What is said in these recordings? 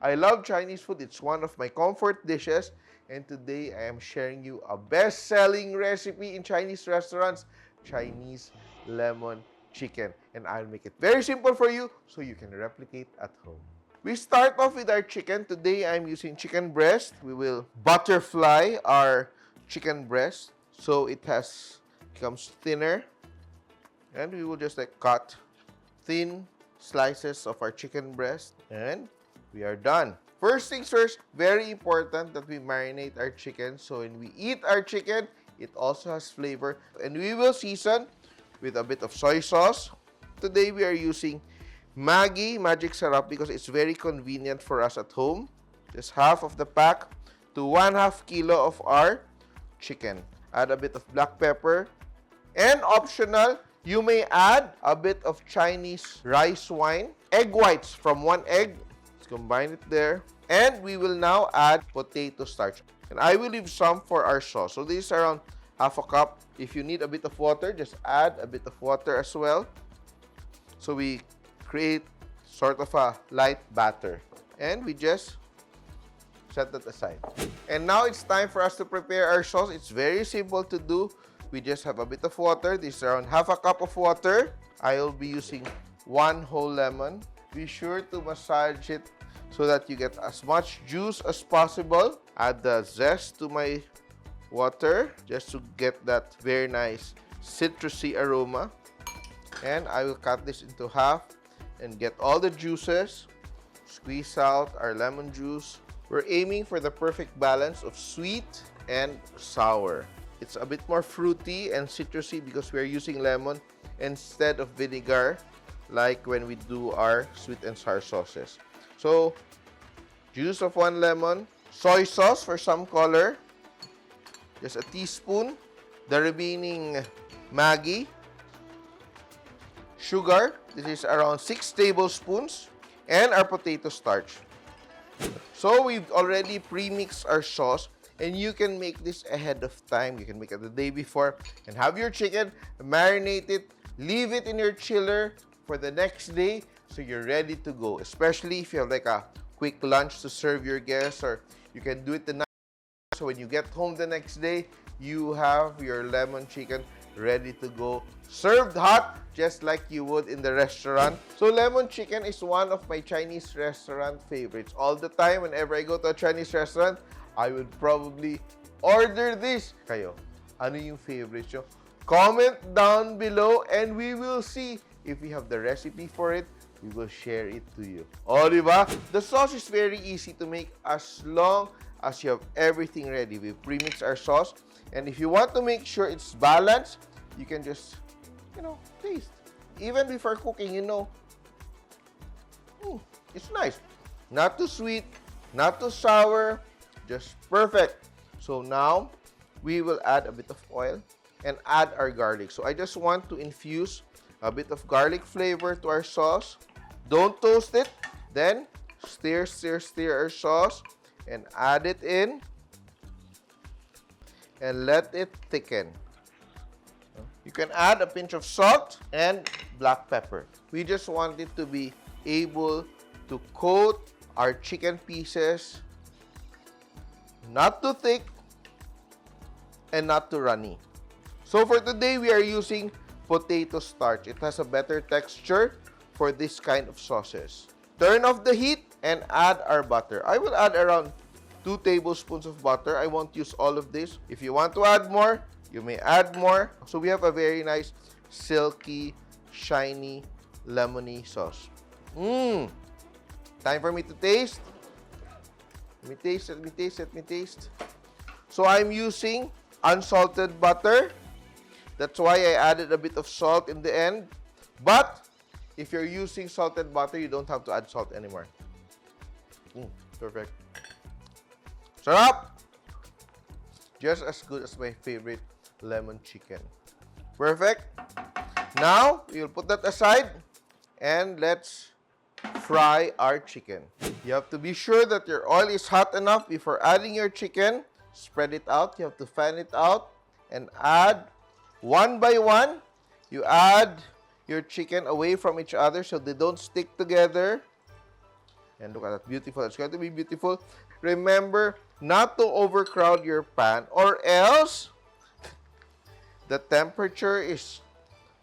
I love Chinese food. It's one of my comfort dishes. And today, I am sharing you a best-selling recipe in Chinese restaurants, Chinese lemon chicken. And I'll make it very simple for you so you can replicate at home. We start off with our chicken. Today, I'm using chicken breast. We will butterfly our chicken breast so it becomes thinner. And we will just cut thin slices of our chicken breast. And we are done. First things first, very important that we marinate our chicken. So when we eat our chicken, it also has flavor. And we will season with a bit of soy sauce. Today, we are using Maggi Magic Sarap because it's very convenient for us at home. Just half of the pack to 1/2 kilo of our chicken. Add a bit of black pepper. And optional, you may add a bit of Chinese rice wine. Egg whites from 1 egg. Let's combine it there. And we will now add potato starch. And I will leave some for our sauce. So this is around 1/2 cup. If you need a bit of water, just add a bit of water as well. So we create sort of a light batter. And we just set that aside. And now it's time for us to prepare our sauce. It's very simple to do. We just have a bit of water. This is around 1/2 cup of water. I will be using 1 whole lemon. Be sure to massage it so that you get as much juice as possible. Add the zest to my water just to get that very nice citrusy aroma. And I will cut this into half and get all the juices. Squeeze out our lemon juice. We're aiming for the perfect balance of sweet and sour. It's a bit more fruity and citrusy because we're using lemon instead of vinegar like when we do our sweet and sour sauces. So, juice of 1 lemon, soy sauce for some color, just a teaspoon, the remaining Maggi, sugar, this is around 6 tablespoons, and our potato starch. So, we've already pre-mixed our sauce, and you can make this ahead of time. You can make it the day before and have your chicken, marinate it, leave it in your chiller for the next day so you're ready to go. Especially if you have like a quick lunch to serve your guests, or you can do it the night. So when you get home the next day, you have your lemon chicken ready to go, served hot just like you would in the restaurant. So lemon chicken is one of my Chinese restaurant favorites. All the time, whenever I go to a Chinese restaurant, I would probably order this. Kayo, ano yung favorite nyo? Comment down below and we will see if we have the recipe for it. We will share it to you. O, diba? The sauce is very easy to make as long as you have everything ready. We premix our sauce. And if you want to make sure it's balanced, you can just, taste. Even before cooking, it's nice. Not too sweet, not too sour, just perfect. So now, we will add a bit of oil and add our garlic. So I just want to infuse a bit of garlic flavor to our sauce. Don't toast it. Then, stir our sauce and add it in. And let it thicken. You can add a pinch of salt and black pepper. We just want it to be able to coat our chicken pieces, not too thick and not too runny. So for today, we are using potato starch. It has a better texture for this kind of sauces. Turn off the heat and add our butter. I will add around 2 tablespoons of butter. I won't use all of this. If you want to add more, you may add more. So we have a very nice, silky, shiny, lemony sauce. Time for me to taste. Let me taste. So I'm using unsalted butter. That's why I added a bit of salt in the end. But if you're using salted butter, you don't have to add salt anymore. Perfect. Sarap! Just as good as my favorite lemon chicken. Perfect. Now, you'll put that aside and let's fry our chicken. You have to be sure that your oil is hot enough before adding your chicken. Spread it out. You have to fan it out and add one by one. You add your chicken away from each other so they don't stick together. And look at that, beautiful. It's going to be beautiful. Remember not to overcrowd your pan, or else the temperature is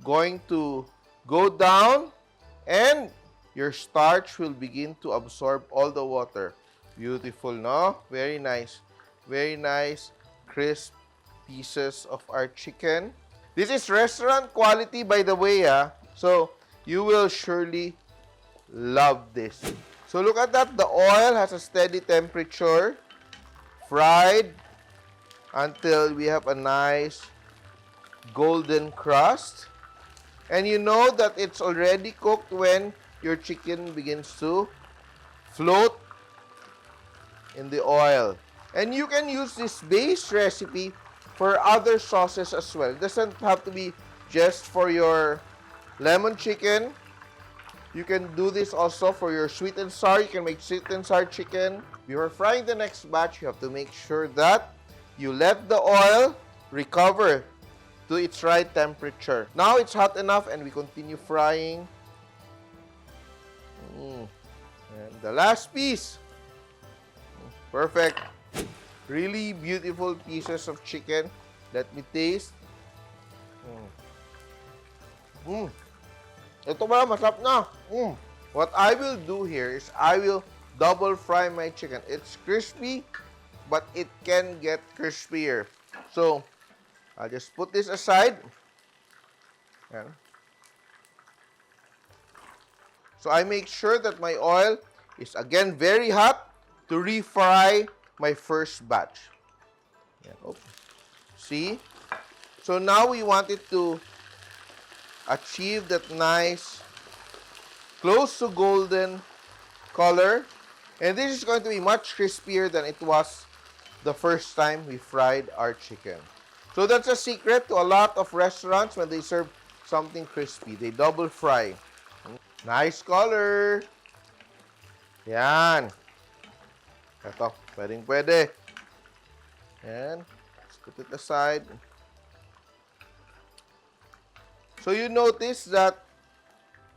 going to go down and your starch will begin to absorb all the water. Beautiful, no? Very nice. Very nice, crisp pieces of our chicken. This is restaurant quality, by the way, so you will surely love this. So look at that. The oil has a steady temperature. Fried until we have a nice golden crust. And you know that it's already cooked when your chicken begins to float in the oil. And you can use this base recipe for other sauces as well. It doesn't have to be just for your lemon chicken. You can do this also for your sweet and sour. You can make sweet and sour chicken. Before frying the next batch, you have to make sure that you let the oil recover to its right temperature. Now it's hot enough and we continue frying. And the last piece. Perfect. Really beautiful pieces of chicken. Let me taste. Ito ba? Masarap na. What I will do here is I will double fry my chicken. It's crispy, but it can get crispier. So, I'll just put this aside. Yan. So, I make sure that my oil is again very hot to refry my first batch. Yan. Oh. See? So, now we want it to achieve that nice, close to golden color. And this is going to be much crispier than it was the first time we fried our chicken. So that's a secret to a lot of restaurants when they serve something crispy. They double fry. Nice color. Yan. Ito, pwede. And let's put it aside. So you notice that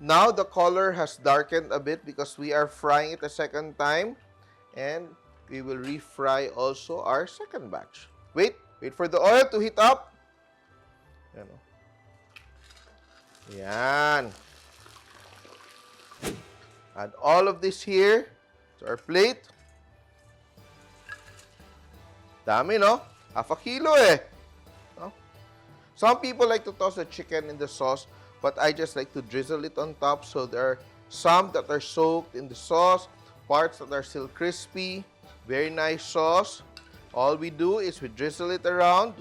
now the color has darkened a bit because we are frying it a second time. And we will refry also our second batch. Wait for the oil to heat up. Yan. Yan. Add all of this here to our plate. Dami, no? Half a kilo eh. No? Some people like to toss the chicken in the sauce, but I just like to drizzle it on top. So there are some that are soaked in the sauce, parts that are still crispy. Very nice sauce. All we do is we drizzle it around.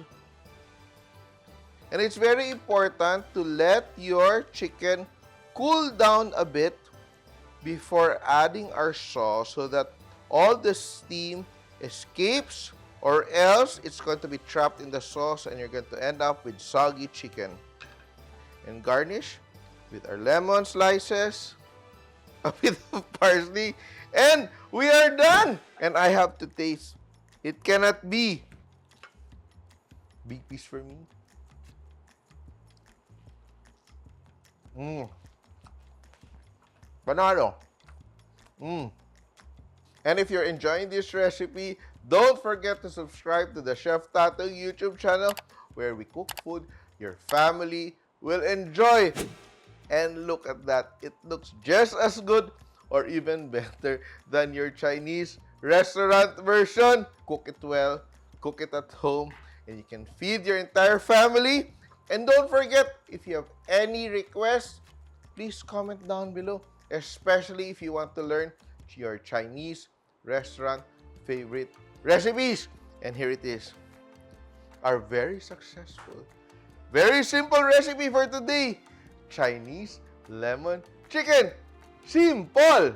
And it's very important to let your chicken cool down a bit before adding our sauce so that all the steam escapes, or else it's going to be trapped in the sauce and you're going to end up with soggy chicken. And garnish with our lemon slices, a bit of parsley, and we are done. And I have to taste. It cannot be. Big piece for me. Panalo. And if you're enjoying this recipe, don't forget to subscribe to the Chef Tatung YouTube channel where we cook food your family will enjoy. And look at that. It looks just as good or even better than your Chinese restaurant version. Cook it well, cook it at home, and you can feed your entire family. And don't forget, if you have any requests, please comment down below, especially if you want to learn your Chinese restaurant favorite recipes. And here it is, our very successful, very simple recipe for today: Chinese lemon chicken. Simpol!